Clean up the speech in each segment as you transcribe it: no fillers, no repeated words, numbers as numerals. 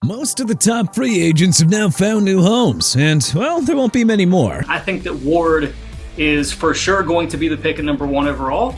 Most of the top free agents have now found new homes, and, well, there won't be many more. I think that Ward is for sure going to be the pick at number 1 overall.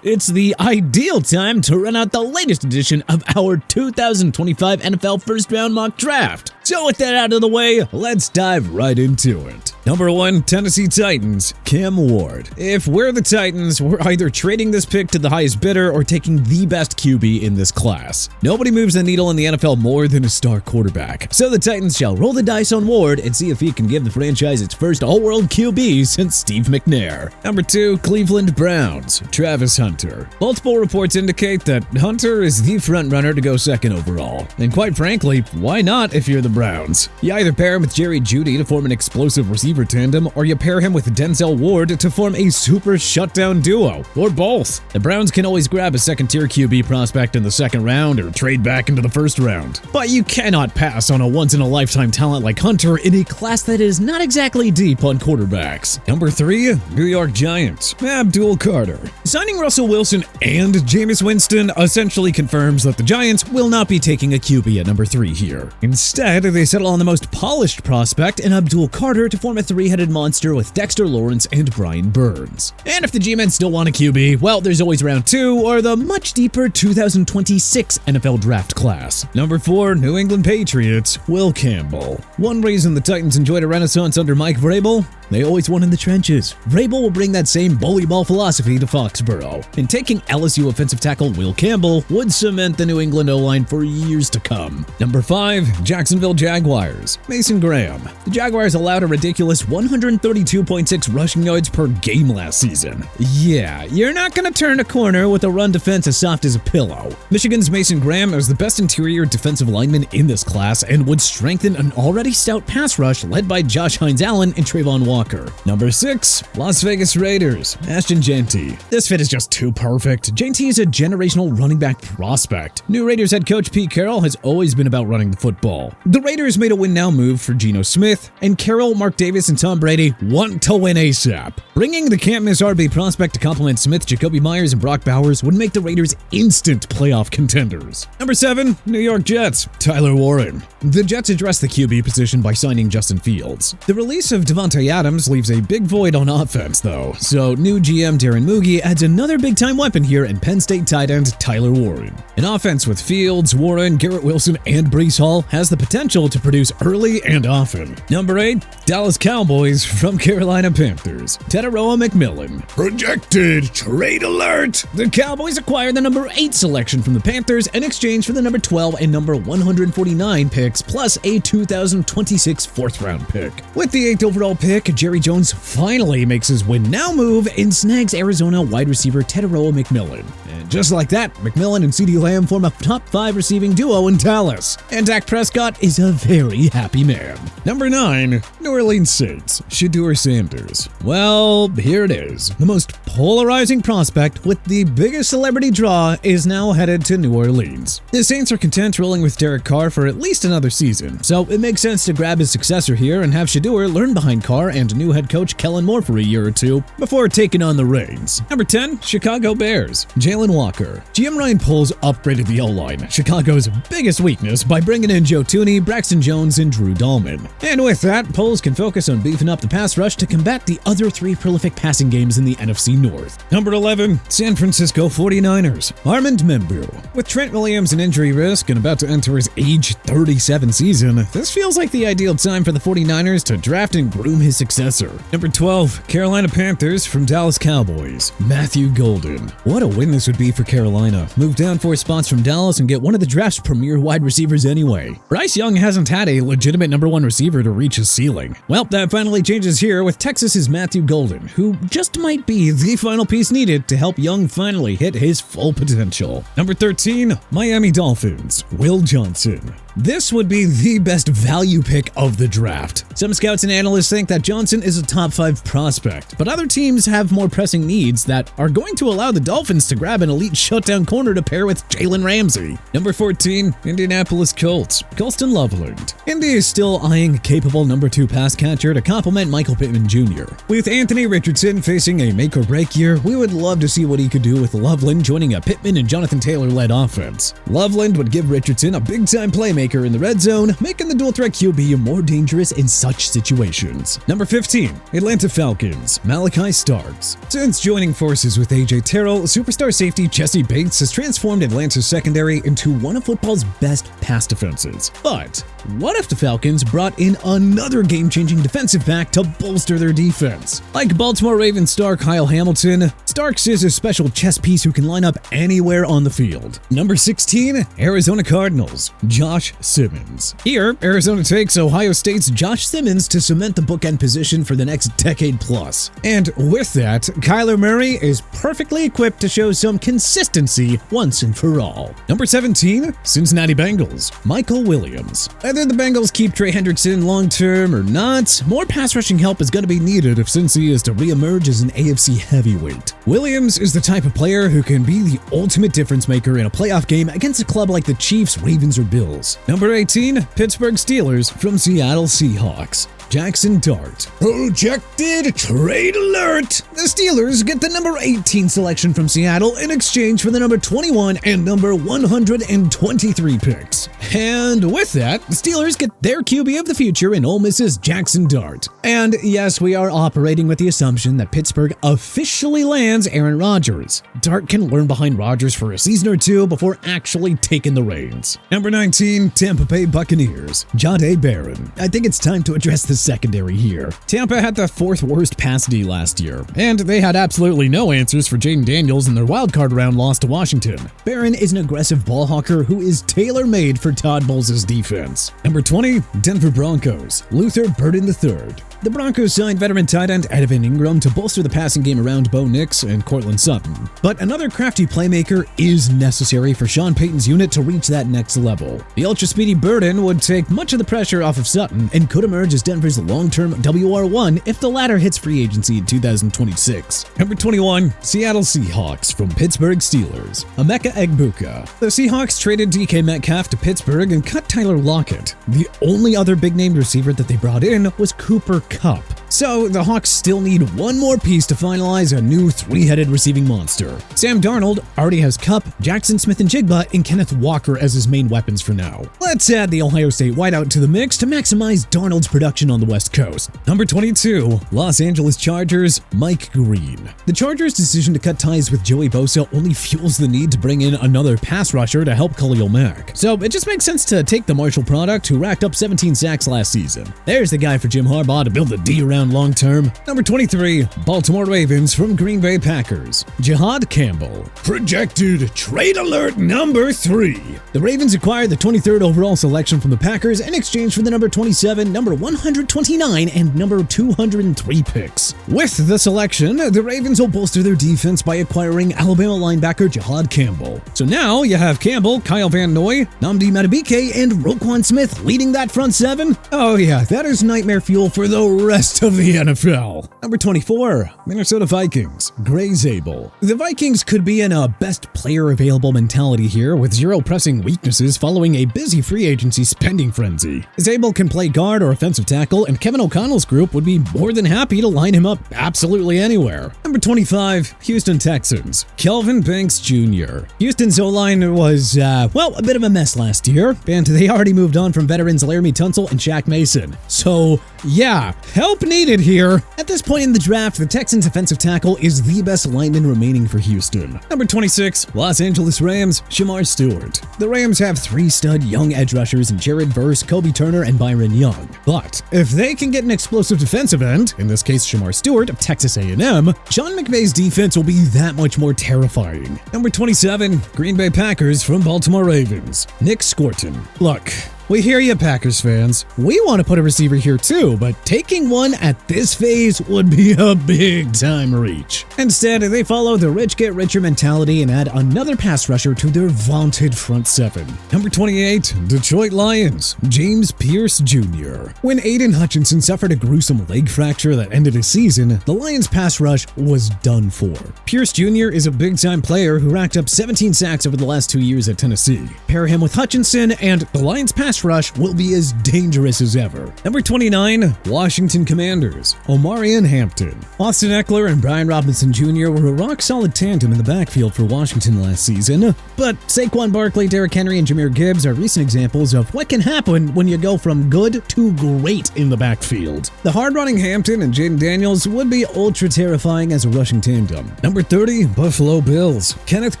It's the ideal time to run out the latest edition of our 2025 NFL First Round Mock Draft. So with that out of the way, let's dive right into it. Number 1, Tennessee Titans, Cam Ward. If we're the Titans, we're either trading this pick to the highest bidder or taking the best QB in this class. Nobody moves the needle in the NFL more than a star quarterback. So the Titans shall roll the dice on Ward and see if he can give the franchise its first all-world QB since Steve McNair. Number 2, Cleveland Browns, Travis Hunter. Multiple reports indicate that Hunter is the front-runner to go second overall. And quite frankly, why not if you're the Browns? You either pair him with Jerry Jeudy to form an explosive receiver tandem, or you pair him with Denzel Ward to form a super shutdown duo, or both. The Browns can always grab a second-tier QB prospect in the second round or trade back into the first round. But you cannot pass on a once-in-a-lifetime talent like Hunter in a class that is not exactly deep on quarterbacks. Number 3, New York Giants, Abdul Carter. Signing Russell Wilson and Jameis Winston essentially confirms that the Giants will not be taking a QB at number 3 here. Instead, they settle on the most polished prospect in Abdul Carter to form a three-headed monster with Dexter Lawrence and Brian Burns. And if the G-Men still want a QB, well, there's always round 2 or the much deeper 2026 NFL draft class. Number 4, New England Patriots, Will Campbell. One reason the Titans enjoyed a renaissance under Mike Vrabel? They always won in the trenches. Vrabel will bring that same bully ball philosophy to Foxborough. And taking LSU offensive tackle Will Campbell would cement the New England O-line for years to come. Number 5, Jacksonville Jaguars, Mason Graham. The Jaguars allowed a ridiculous 132.6 rushing yards per game last season. Yeah, you're not gonna turn a corner with a run defense as soft as a pillow. Michigan's Mason Graham is the best interior defensive lineman in this class and would strengthen an already stout pass rush led by Josh Hines-Allen and Trayvon Walker. Number 6, Las Vegas Raiders, Ashton Jeanty. This fit is just too perfect. Jeanty is a generational running back prospect. New Raiders head coach Pete Carroll has always been about running the football. The Raiders made a win-now move for Geno Smith, and Carroll, Mark Davis, and Tom Brady want to win ASAP. Bringing the can't-miss RB prospect to complement Smith, Jacoby Myers, and Brock Bowers would make the Raiders instant playoff contenders. Number 7, New York Jets, Tyler Warren. The Jets addressed the QB position by signing Justin Fields. The release of Devontae Adams leaves a big void on offense, though, so new GM Darren Moogie adds another big-time weapon here in Penn State tight end Tyler Warren. An offense with Fields, Warren, Garrett Wilson, and Breece Hall has the potential to produce early and often. Number 8, Dallas Cowboys from Carolina Panthers, Tedoroa McMillan. Projected trade alert! The Cowboys acquired the number 8 selection from the Panthers in exchange for the number 12 and number 149 picks, plus a 2026 4th-round pick. With the 8th overall pick, Jerry Jones finally makes his win-now move and snags Arizona wide receiver Tedoroa McMillan. And just like that, McMillan and CeeDee Lamb form a top 5 receiving duo in Dallas. And Dak Prescott is a very happy man. Number 9, New Orleans Saints, Shedeur Sanders. Well, here it is. The most polarizing prospect with the biggest celebrity draw is now headed to New Orleans. The Saints are content rolling with Derek Carr for at least another season, so it makes sense to grab his successor here and have Shedeur learn behind Carr and new head coach Kellen Moore for a year or two before taking on the reins. Number 10, Chicago Bears, Jalen Walker. GM Ryan Poles upgraded the O-line, Chicago's biggest weakness, by bringing in Joe Thuney, Braxton Jones, and Drew Dahlman. And with that, Poles can focus on beefing up the pass rush to combat the other 3 prolific passing games in the NFC North. Number 11, San Francisco 49ers, Armand Membu. With Trent Williams an injury risk and about to enter his age 37 season, this feels like the ideal time for the 49ers to draft and groom his successor. Number 12, Carolina Panthers from Dallas Cowboys, Matthew Golden. What a win this would be for Carolina. Move down 4 spots from Dallas and get one of the draft's premier wide receivers anyway. Bryce Young hasn't had a legitimate number 1 receiver to reach his ceiling. Well, that finally changes here with Texas's Matthew Golden, who just might be the final piece needed to help Young finally hit his full potential. Number 13, Miami Dolphins, Will Johnson. this would be the best value pick of the draft. Some scouts and analysts think that Johnson is a top 5 prospect, but other teams have more pressing needs that are going to allow the Dolphins to grab an elite shutdown corner to pair with Jalen Ramsey. Number 14, Indianapolis Colts, Colston Loveland. Indy is still eyeing a capable number 2 pass catcher to complement Michael Pittman Jr. With Anthony Richardson facing a make-or-break year, we would love to see what he could do with Loveland joining a Pittman and Jonathan Taylor-led offense. Loveland would give Richardson a big-time playmaker in the red zone, making the dual-threat QB more dangerous in such situations. Number 15, Atlanta Falcons, Malachi Starks. Since joining forces with A.J. Terrell, superstar safety Jesse Bates has transformed Atlanta's secondary into one of football's best pass defenses. But what if the Falcons brought in another game-changing defensive back to bolster their defense? Like Baltimore Ravens star Kyle Hamilton, Starks is a special chess piece who can line up anywhere on the field. Number 16, Arizona Cardinals, Josh Simmons. Here, Arizona takes Ohio State's Josh Simmons to cement the bookend position for the next decade plus. And with that, Kyler Murray is perfectly equipped to show some consistency once and for all. Number 17, Cincinnati Bengals, Michael Williams. Whether the Bengals keep Trey Hendrickson long-term or not, more pass rushing help is going to be needed if Cincy is to re-emerge as an AFC heavyweight. Williams is the type of player who can be the ultimate difference maker in a playoff game against a club like the Chiefs, Ravens, or Bills. Number 18, Pittsburgh Steelers from Seattle Seahawks, Jackson Dart. Projected trade alert! The Steelers get the number 18 selection from Seattle in exchange for the number 21 and number 123 picks. And with that, the Steelers get their QB of the future in Ole Miss's Jackson Dart. And yes, we are operating with the assumption that Pittsburgh officially lands Aaron Rodgers. Dart can learn behind Rodgers for a season or two before actually taking the reins. Number 19, Tampa Bay Buccaneers, Jahdae Barron. I think it's time to address the secondary here. Tampa had the 4th worst pass D last year, and they had absolutely no answers for Jaden Daniels in their wildcard round loss to Washington. Barron is an aggressive ball hawker who is tailor-made for Todd Bowles' defense. Number 20, Denver Broncos, Luther Burden III. The Broncos signed veteran tight end Evan Ingram to bolster the passing game around Bo Nix and Cortland Sutton. But another crafty playmaker is necessary for Sean Payton's unit to reach that next level. The ultra-speedy Burden would take much of the pressure off of Sutton and could emerge as Denver's long-term WR1 if the latter hits free agency in 2026. Number 21, Seattle Seahawks from Pittsburgh Steelers, Emeka Egbuka. The Seahawks traded DK Metcalf to Pittsburgh and cut Tyler Lockett. The only other big-named receiver that they brought in was Cooper Kupp. So the Hawks still need one more piece to finalize a new 3-headed receiving monster. Sam Darnold already has Kupp, Jackson Smith-Njigba, and Kenneth Walker as his main weapons for now. Let's add the Ohio State wideout to the mix to maximize Darnold's production on the West Coast. Number 22, Los Angeles Chargers, Mike Green. The Chargers' decision to cut ties with Joey Bosa only fuels the need to bring in another pass rusher to help Khalil Mack. So it just makes sense to take the Marshall product who racked up 17 sacks last season. There's the guy for Jim Harbaugh to build the D around long-term. Number 23, Baltimore Ravens from Green Bay Packers, Jihad Campbell. Projected trade alert number 3. The Ravens acquired the 23rd overall selection from the Packers in exchange for the number 27, number 129, and number 203 picks. With the selection, the Ravens will bolster their defense by acquiring Alabama linebacker Jihad Campbell. So now you have Campbell, Kyle Van Noy, Nnamdi Madubuike, and Roquan Smith leading that front seven. Oh yeah, that is nightmare fuel for the rest of the NFL. Number 24, Minnesota Vikings, Gray Zabel. The Vikings could be in a best player available mentality here with zero pressing weaknesses following a busy free agency spending frenzy. Zabel can play guard or offensive tackle, and Kevin O'Connell's group would be more than happy to line him up absolutely anywhere. Number 25, Houston Texans, Kelvin Banks Jr. Houston's O-line was, a bit of a mess last year, and they already moved on from veterans Laramie Tunsil and Shaq Mason. So, yeah, help needed here. At this point in the draft, the Texans' offensive tackle is the best lineman remaining for Houston. Number 26, Los Angeles Rams, Shamar Stewart. The Rams have 3 stud young edge rushers in Jared Verse, Kobe Turner, and Byron Young. But if they can get an explosive defensive end, in this case Shamar Stewart of Texas A&M, Sean McVay's defense will be that much more terrifying. Number 27, Green Bay Packers from Baltimore Ravens, Nick Scorton. Look, We hear you, Packers fans. We want to put a receiver here too, but taking one at this phase would be a big-time reach. Instead, they follow the rich-get-richer mentality and add another pass rusher to their vaunted front seven. Number 28, Detroit Lions, James Pierce Jr. When Aiden Hutchinson suffered a gruesome leg fracture that ended his season, the Lions' pass rush was done for. Pierce Jr. is a big-time player who racked up 17 sacks over the last 2 years at Tennessee. Pair him with Hutchinson, and the Lions' pass rush will be as dangerous as ever. Number 29, Washington Commanders, Omarion Hampton. Austin Eckler and Brian Robinson Jr. were a rock-solid tandem in the backfield for Washington last season, but Saquon Barkley, Derrick Henry, and Jahmyr Gibbs are recent examples of what can happen when you go from good to great in the backfield. The hard-running Hampton and Jaden Daniels would be ultra-terrifying as a rushing tandem. Number 30, Buffalo Bills, Kenneth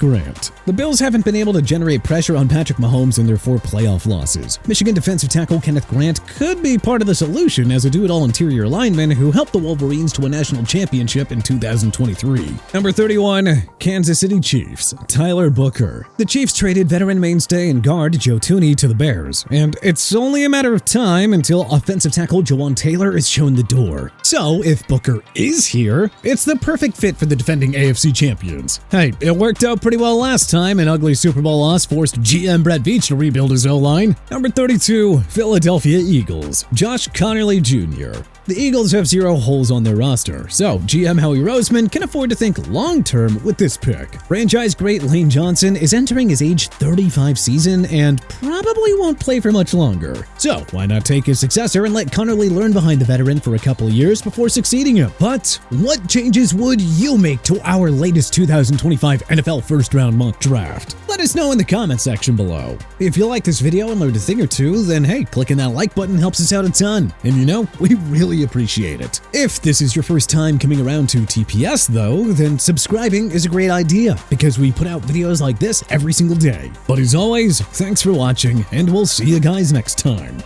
Grant. The Bills haven't been able to generate pressure on Patrick Mahomes in their 4 playoff losses. Michigan defensive tackle Kenneth Grant could be part of the solution as a do-it-all interior lineman who helped the Wolverines to a national championship in 2023. Number 31, Kansas City Chiefs, Tyler Booker. The Chiefs traded veteran mainstay and guard Joe Thuney to the Bears, and it's only a matter of time until offensive tackle Jawan Taylor is shown the door. So, if Booker is here, it's the perfect fit for the defending AFC champions. Hey, it worked out pretty well last time. An ugly Super Bowl loss forced GM Brett Veach to rebuild his O-line. Number 32, Philadelphia Eagles, Josh Connerly Jr. The Eagles have 0 holes on their roster, so GM Howie Roseman can afford to think long-term with this pick. Franchise great Lane Johnson is entering his age 35 season and probably won't play for much longer. So why not take his successor and let Connerly learn behind the veteran for a couple of years before succeeding him? But what changes would you make to our latest 2025 NFL first-round mock draft? Let us know in the comment section below. If you like this video and learned a thing or two, then hey, clicking that like button helps us out a ton. And you know, we really appreciate it. If this is your first time coming around to TPS though, then subscribing is a great idea because we put out videos like this every single day. But as always, thanks for watching and we'll see you guys next time.